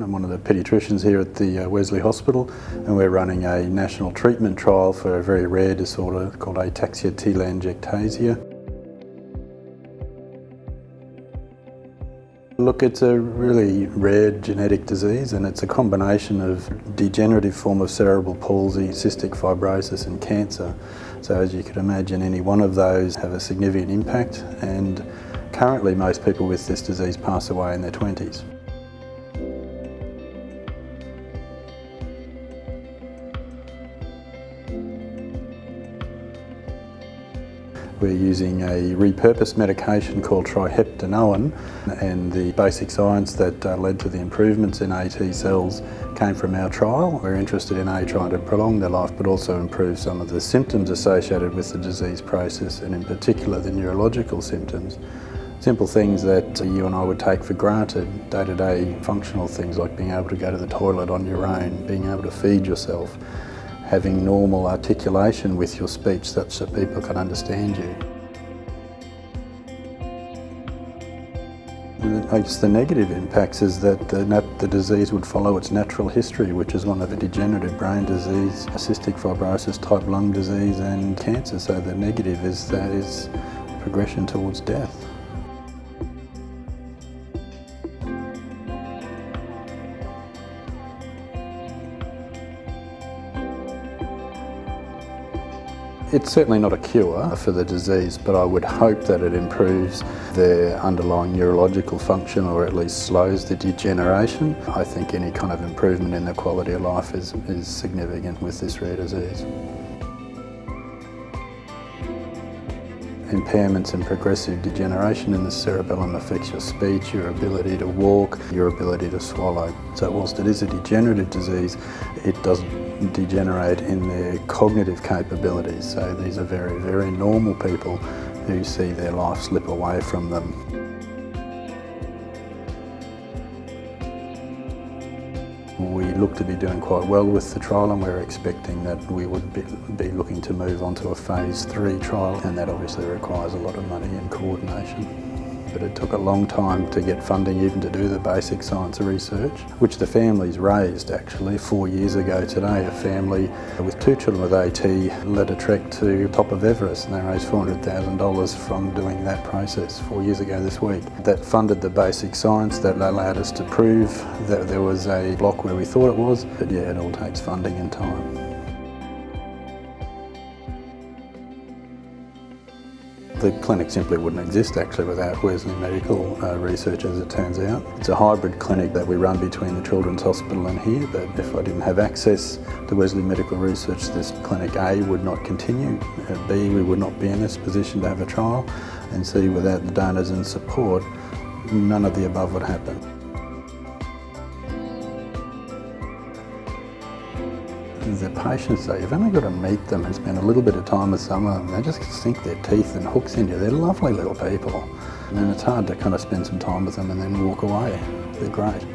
I'm one of the paediatricians here at the Wesley Hospital, and we're running a national treatment trial for a very rare disorder called ataxia telangiectasia. Look, it's a really rare genetic disease, and it's a combination of degenerative form of cerebral palsy, cystic fibrosis and cancer. So as you can imagine, any one of those have a significant impact, and currently most people with this disease pass away in their 20s. We're using a repurposed medication called triheptanoin, and the basic science that led to the improvements in AT cells came from our trial. We're interested in trying to prolong their life but also improve some of the symptoms associated with the disease process, and in particular the neurological symptoms. Simple things that you and I would take for granted, day-to-day functional things like being able to go to the toilet on your own, being able to feed yourself, having normal articulation with your speech such that people can understand you. I guess the negative impacts is that the disease would follow its natural history, which is one of a degenerative brain disease, cystic fibrosis, type lung disease and cancer. So the negative is progression towards death. It's certainly not a cure for the disease, but I would hope that it improves their underlying neurological function, or at least slows the degeneration. I think any kind of improvement in their quality of life is significant with this rare disease. Impairments and progressive degeneration in the cerebellum affects your speech, your ability to walk, your ability to swallow. So whilst it is a degenerative disease, it doesn't degenerate in their cognitive capabilities. So these are very, very normal people who see their life slip away from them. We look to be doing quite well with the trial, and we're expecting that we would be looking to move on to a phase 3 trial, and that obviously requires a lot of money and coordination. But it took a long time to get funding even to do the basic science research, which the families raised actually 4 years ago today. A family with 2 children with AT led a trek to the top of Everest, and they raised $400,000 from doing that process 4 years ago this week. That funded the basic science that allowed us to prove that there was a block where we thought it was, but yeah, it all takes funding and time. The clinic simply wouldn't exist actually without Wesley medical research, as it turns out. It's a hybrid clinic that we run between the Children's Hospital and here, but if I didn't have access to Wesley medical research, this clinic A would not continue, B, we would not be in this position to have a trial, and C, without the donors and support, none of the above would happen. The patients, though, you've only got to meet them and spend a little bit of time with some of them. They just sink their teeth and hooks in you. They're lovely little people. And it's hard to kind of spend some time with them and then walk away. They're great.